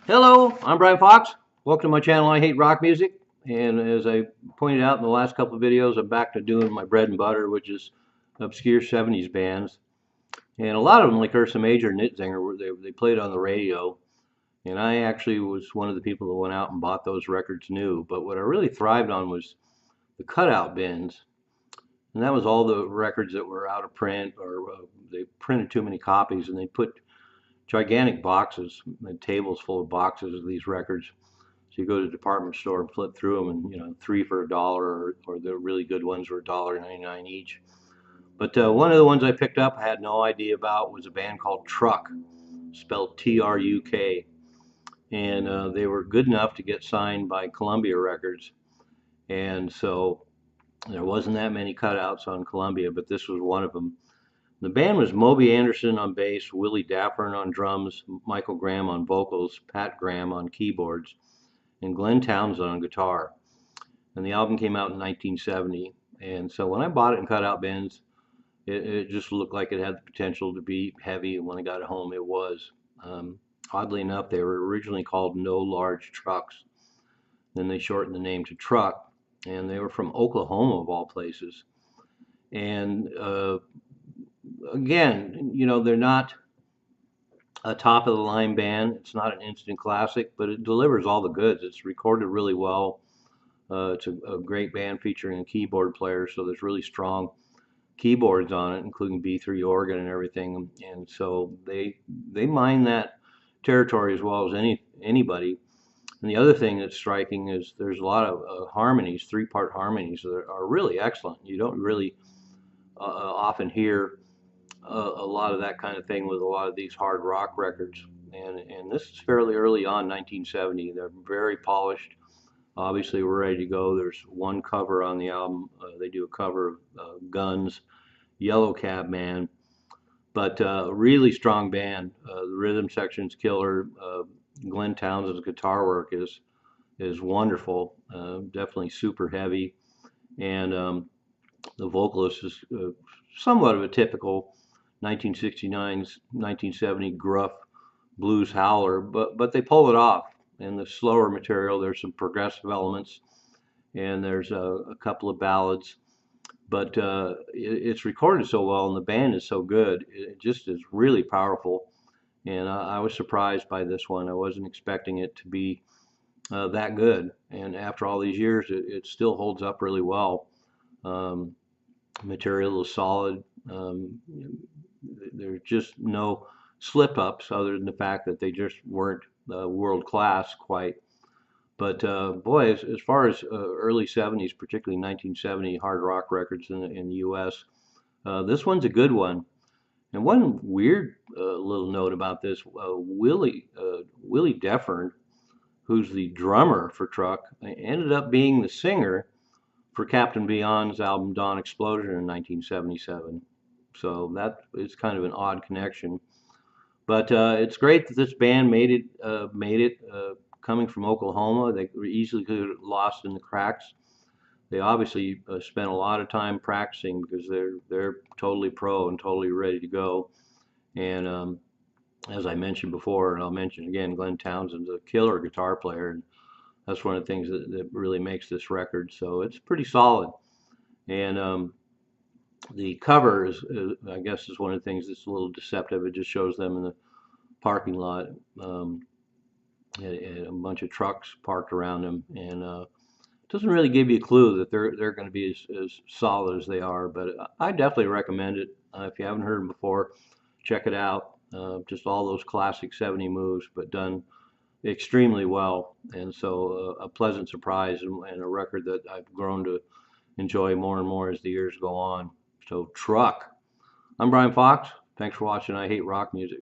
Hello, I'm Brian Fox. Welcome to my channel, I Hate Rock Music. And as I pointed out in the last couple of videos, I'm back to doing my bread and butter, which is obscure 70s bands. And a lot of them, like Ursa Major and Nitzinger, they played on the radio. And I actually was one of the people that went out and bought those records new. But what I really thrived on was the cutout bins. And that was all the records that were out of print, or they printed too many copies, and they put gigantic boxes, tables full of boxes of these records. So you go to the department store and flip through them, and three for $1, or the really good ones were $1.99 each. But one of the ones I picked up, I had no idea about, was a band called TRUK, spelled TRUK, and they were good enough to get signed by Columbia Records, and so there wasn't that many cutouts on Columbia, but this was one of them. The band was Moby Anderson on bass, Willie Daffern on drums, Michael Graham on vocals, Pat Graham on keyboards, and Glenn Townsend on guitar. And the album came out in 1970. And so when I bought it in cutout bins, it just looked like it had the potential to be heavy. And when I got it home, it was. Oddly enough, they were originally called No Large Trucks. Then they shortened the name to TRUK, and they were from Oklahoma, of all places. And again, they're not a top of the line band. It's not an instant classic, but it delivers all the goods. It's recorded really well. It's a great band featuring a keyboard player, so there's really strong keyboards on it, including B3 organ and everything. And so they mine that territory as well as anybody. And the other thing that's striking is there's a lot of harmonies, three-part harmonies that are really excellent. You don't really often hear a lot of that kind of thing with a lot of these hard rock records. And this is fairly early on, 1970. They're very polished. Obviously, we're ready to go. There's one cover on the album. They do a cover of Guns, Yellow Cab Man. But really strong band. The rhythm section's killer. Glenn Townsend's guitar work is wonderful. Definitely super heavy. And the vocalist is somewhat of a typical 1969's 1970 gruff blues howler, but they pull it off. In the slower material, there's some progressive elements, and there's a couple of ballads, but it's recorded so well, and the band is so good. It just is really powerful, and I was surprised by this one. I wasn't expecting it to be that good, and after all these years, it still holds up really well. Material is solid. There's just no slip-ups other than the fact that they just weren't world-class quite. But boy, as far as early 70s, particularly 1970 hard rock records in the U.S., this one's a good one. And one weird little note about this, Willie Daffern, who's the drummer for TRUK, ended up being the singer for Captain Beyond's album Dawn Explosion in 1977. So that is kind of an odd connection. But it's great that this band made it coming from Oklahoma. They easily could have lost in the cracks. They obviously spent a lot of time practicing because they're totally pro and totally ready to go. And as I mentioned before, and I'll mention again, Glenn Townsend's a killer guitar player, and that's one of the things that really makes this record. So it's pretty solid. And the cover I guess, is one of the things that's a little deceptive. It just shows them in the parking lot, and a bunch of trucks parked around them, and doesn't really give you a clue that they're going to be as solid as they are. But I definitely recommend it. If you haven't heard them before, check it out. Just all those classic 70 moves, but done extremely well, and so a pleasant surprise, and a record that I've grown to enjoy more and more as the years go on. So TRUK. I'm Brian Fox. Thanks for watching I Hate Rock Music.